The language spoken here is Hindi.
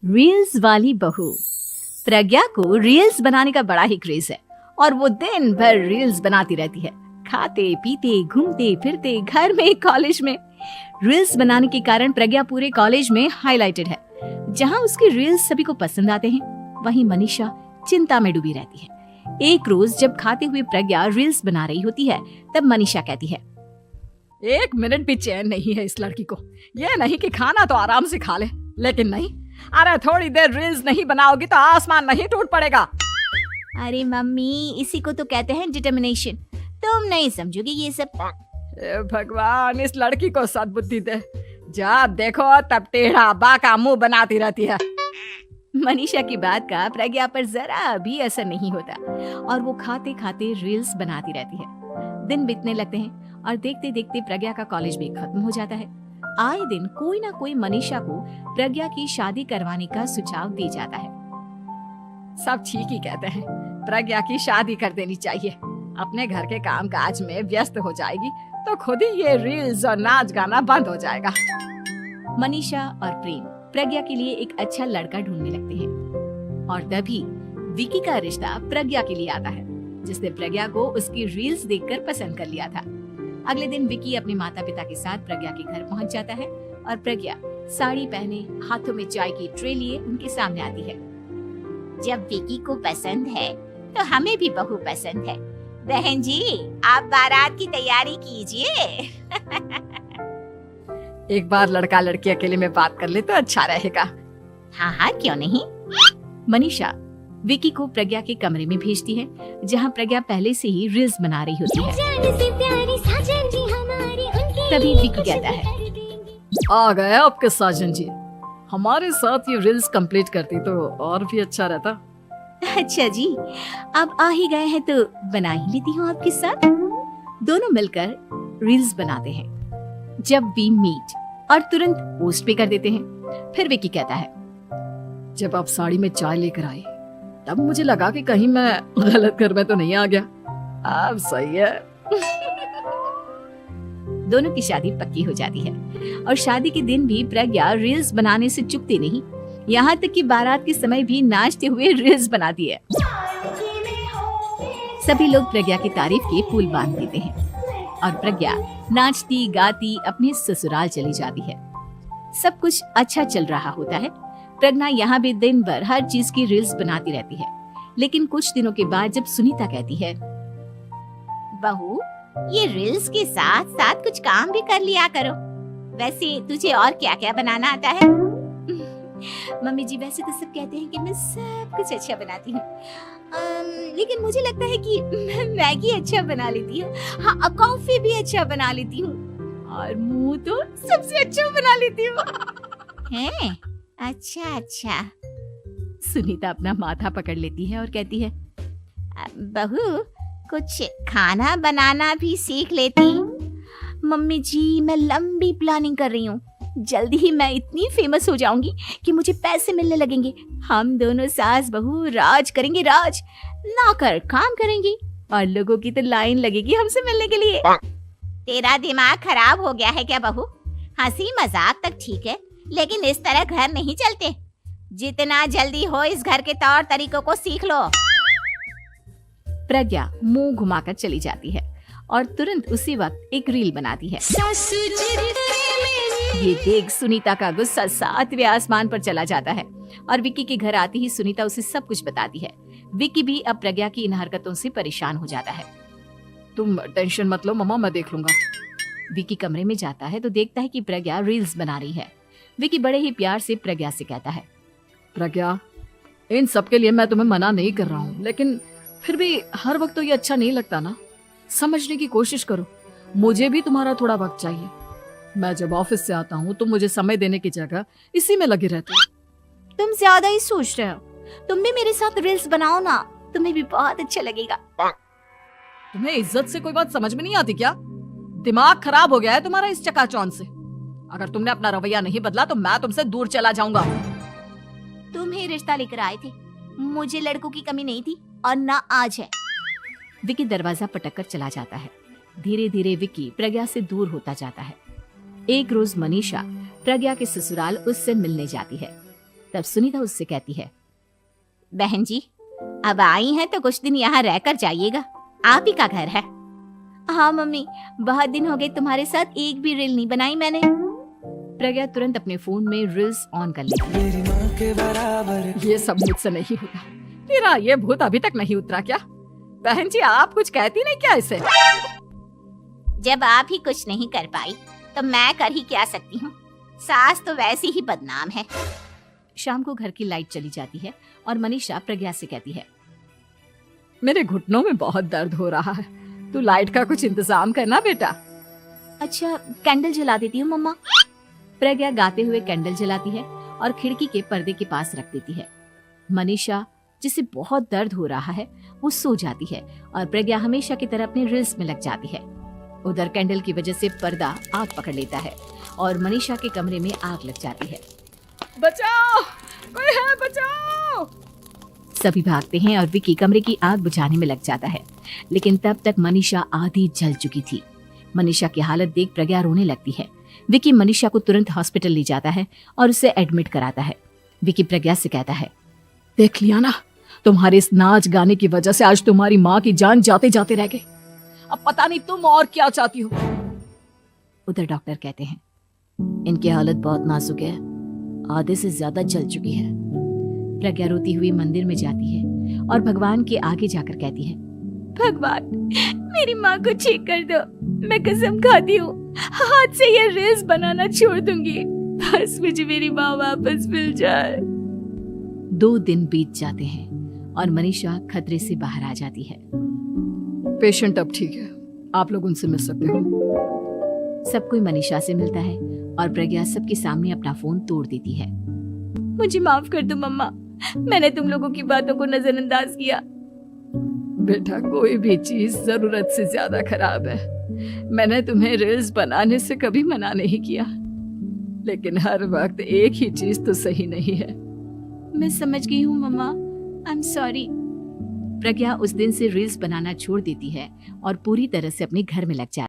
रील्स वाली बहू। प्रज्ञा को रील्स बनाने का बड़ा ही क्रेज है और वो दिन भर रील्स बनाती रहती है। खाते पीते घूमते फिरते घर में कॉलेज में रील्स बनाने के कारण प्रज्ञा पूरे कॉलेज में हाईलाइटेड है। जहां उसकी रील्स सभी को पसंद आते हैं, वहीं मनीषा चिंता में डूबी रहती है। एक रोज जब खाते हुए प्रज्ञा रील्स बना रही होती है, तब मनीषा कहती है, 1 मिनट भी चैन नहीं है इस लड़की को। ये नहीं कि खाना तो आराम से खा ले, लेकिन नहीं, अरे थोड़ी देर रील्स नहीं बनाओगी तो आसमान नहीं टूट पड़ेगा। अरे मम्मी, इसी को तो कहते हैं डिटर्मिनेशन। तुम नहीं समझोगी ये सब। भगवान, इस लड़की को सद्बुद्धि दे। जब देखो तब टेढ़ा बाका मुंह बनाती रहती है। मनीषा की बात का प्रज्ञा पर जरा भी असर नहीं होता और वो खाते खाते रील्स बनाती रहती है। दिन बीतने लगते हैं और देखते देखते प्रज्ञा का कॉलेज भी खत्म हो जाता है। आए दिन कोई ना कोई मनीषा को प्रज्ञा की शादी करवाने का सुझाव दे जाता है। सब ठीक ही कहते हैं, प्रज्ञा की शादी कर देनी चाहिए। अपने घर के काम काज में व्यस्त हो जाएगी तो खुद ही ये रील्स और नाच गाना बंद हो जाएगा। मनीषा और प्रेम प्रज्ञा के लिए एक अच्छा लड़का ढूंढने लगते हैं और तभी विकी का रिश्ता प्रज्ञा के लिए आता है, जिसने प्रज्ञा को उसकी रील्स देखकर पसंद कर लिया था। अगले दिन विकी अपने माता पिता के साथ प्रज्ञा के घर पहुंच जाता है और प्रज्ञा साड़ी पहने हाथों में चाय की ट्रे लिए उनके सामने आती है। जब विकी को पसंद है तो हमें भी बहू पसंद है। बहन जी, आप बारात की तैयारी कीजिए। एक बार लड़का लड़की अकेले में बात कर ले तो अच्छा रहेगा। हाँ हाँ, क्यों नहीं। मनीषा विकी को प्रज्ञा के कमरे में भेजती है, जहां प्रज्ञा पहले से ही रील्स बना रही होती है। तभी विकी कहता है, आ गए आपके साजन जी। हमारे साथ ये रील्स कंप्लीट करती तो और भी अच्छा रहता। अच्छा जी, अब आ ही गए हैं तो बना ही लेती हूँ आपके साथ। दोनों मिलकर रील्स बनाते हैं। जब वी मीट और तुरंत पोस्ट भी कर देते हैं। फिर विकी कहता है, जब आप साड़ी में चाय लेकर आए तब मुझे लगा कि कहीं मैं गलत घर में तो नहीं आ गया। अब सही है। दोनों की शादी पक्की हो जाती है और शादी के दिन भी प्रज्ञा रील्स बनाने से चूकती नहीं। यहाँ तक कि बारात के समय भी नाचते हुए रील्स बनाती है। सभी लोग प्रज्ञा की तारीफ के पुल बांध देते हैं और प्रज्ञा नाचती गाती अपने ससुराल चली जाती है। सब कुछ अच्छा चल रहा होता है। प्रज्ञा यहाँ भी दिन भर हर चीज की रील्स बनाती रहती है। लेकिन कुछ दिनों के बाद जब सुनीता कहती है, बहू, ये रील्स के साथ साथ कुछ काम भी कर लिया करो। वैसे तुझे और क्या क्या बनाना आता है? मम्मी जी, वैसे तो सब कहते हैं कि मैं सब कुछ अच्छा बनाती हूँ, लेकिन मुझे लगता है कि मैं मैगी अच्छा बना लेती हूँ। हाँ, कॉफी भी अच्छा बना लेती हूँ और मुंह तो सबसे अच्छा बना लेती हूँ। हैं? अच्छा अच्छा। सुनीता अपना माथा पकड़ लेती है और कहती है, बहू, कुछ खाना बनाना भी सीख लेती। मम्मी जी, मैं लंबी प्लानिंग कर रही हूँ। जल्दी ही मैं इतनी फेमस हो जाऊंगी कि मुझे पैसे मिलने लगेंगे। हम दोनों सास बहू राज करेंगे, राज। नौकर काम करेंगे और लोगों की तो लाइन लगेगी हमसे मिलने के लिए। तेरा दिमाग खराब हो गया है क्या बहू? हंसी मजाक तक ठीक है, लेकिन इस तरह घर नहीं चलते। जितना जल्दी हो इस घर के तौर तरीकों को सीख लो। प्रज्ञा मुंह घुमाकर चली जाती है और तुरंत उसी वक्त एक रील बनाती है। ये देख सुनीता का गुस्सा 7वें आसमान पर चला जाता है और विक्की के घर आती ही सुनीता उसे सब कुछ बताती है। विक्की भी अब प्रज्ञा की इन हरकतों से परेशान हो जाता है। तुम टेंशन मत लो मम्मा, मैं देख लूंगा। विक्की कमरे में जाता है तो देखता है कि प्रज्ञा रील्स बना रही है। विक्की बड़े ही प्यार से प्रज्ञा से कहता है, प्रज्ञा, इन सब के लिए मैं तुम्हें मना नहीं कर रहा हूँ, लेकिन फिर भी हर वक्त तो ये अच्छा नहीं लगता ना। समझने की कोशिश करो, मुझे भी तुम्हारा थोड़ा वक्त चाहिए। मैं जब ऑफिस से आता हूँ तो मुझे समय देने की जगह इसी में लगी रहती है। तुम ज्यादा ही सोच रहे हो। तुम भी मेरे साथ रील्स बनाओ ना, तुम्हें भी बहुत अच्छा लगेगा। तुम्हें इज्जत से कोई बात समझ में नहीं आती क्या? दिमाग खराब हो गया है तुम्हारा इस चकाचौंध से। अगर तुमने अपना रवैया नहीं बदला तो मैं तुमसे दूर चला जाऊंगा। तुम ही रिश्ता लेकर आए थे, मुझे लड़कों की कमी नहीं थी और ना आज है। विक्की दरवाजा पटक कर चला जाता है। धीरे धीरे विक्की प्रज्ञा से दूर होता जाता है। एक रोज मनीषा प्रज्ञा के ससुराल उससे मिलने जाती है। तब सुनीता उससे कहती है, बहन जी, अब आई हैं तो कुछ दिन यहाँ रहकर जाइएगा, आप ही का घर है। हाँ मम्मी, बहुत दिन हो गए तुम्हारे साथ एक भी रील नहीं बनाई मैंने। प्रज्ञा तुरंत अपने फोन में रील्स ऑन कर लेती है। मेरी माँ के बराबर ये सब मुझसे नहीं होगा। तेरा ये भूत अभी तक नहीं उतरा क्या? बहन जी, आप कुछ कहती नहीं क्या इसे? जब आप ही कुछ नहीं कर पाई तो मैं कर ही क्या सकती हूँ। सास तो वैसी ही बदनाम है। शाम को घर की लाइट चली जाती है और मनीषा प्रज्ञा से कहती है, मेरे घुटनों में बहुत दर्द हो रहा है, तू लाइट का कुछ इंतजाम करना बेटा। अच्छा, कैंडल जला देती हूँ मम्मा। प्रज्ञा गाते हुए कैंडल जलाती है और खिड़की के पर्दे के पास रख देती है। मनीषा, जिसे बहुत दर्द हो रहा है, वो सो जाती है और प्रज्ञा हमेशा की तरह अपने रील्स में लग जाती है। उधर कैंडल की वजह से पर्दा आग पकड़ लेता है और मनीषा के कमरे में आग लग जाती है। बचाओ, कोई है, बचाओ। सभी भागते हैं और विकी कमरे की आग बुझाने में लग जाता है, लेकिन तब तक मनीषा आधी जल चुकी थी। मनीषा की हालत देख प्रज्ञा रोने लगती है। विकी मनीषा को तुरंत हॉस्पिटल ले जाता है और उसे एडमिट कराता है। विकी प्रज्ञा से कहता है, देख लिया ना, तुम्हारे इस नाच गाने की वजह से आज तुम्हारी माँ की जान जाते जाते रह गई। अब पता नहीं तुम और क्या चाहती हो। उधर डॉक्टर कहते हैं, इनकी हालत बहुत नाजुक है, आधे से ज्यादा जल चुकी है। प्रज्ञा रोती हुई मंदिर में जाती है और भगवान के आगे जाकर कहती है, भगवान, मेरी माँ को ठीक कर दो। मैं कसम खाती हूँ, हाथ से ये रील्स बनाना छोड़ दूंगी। बस मुझे मेरी माँ वापस मिल जाए। 2 दिन बीत जाते हैं और मनीषा खतरे से बाहर आ जाती है। पेशेंट अब ठीक है, आप लोग उनसे मिल सकते हो। सब कोई मनीषा से मिलता है और प्रज्ञा सबके सामने अपना फोन तोड़ देती है। मुझे माफ कर दो मम्मा, मैंने तुम लोगों की बातों को नजरअंदाज किया। बेटा, कोई भी चीज जरूरत से ज्यादा खराब है। मैंने तुम्हें रील्स बनाने से कभी मना नहीं किया, लेकिन हर वक्त एक ही चीज तो सही नहीं है। मैं समझ गई हूँ मम्मा, आई एम सॉरी। प्रज्ञा उस दिन से रील्स बनाना छोड़ देती है और पूरी तरह से अपने घर में लग जाती है।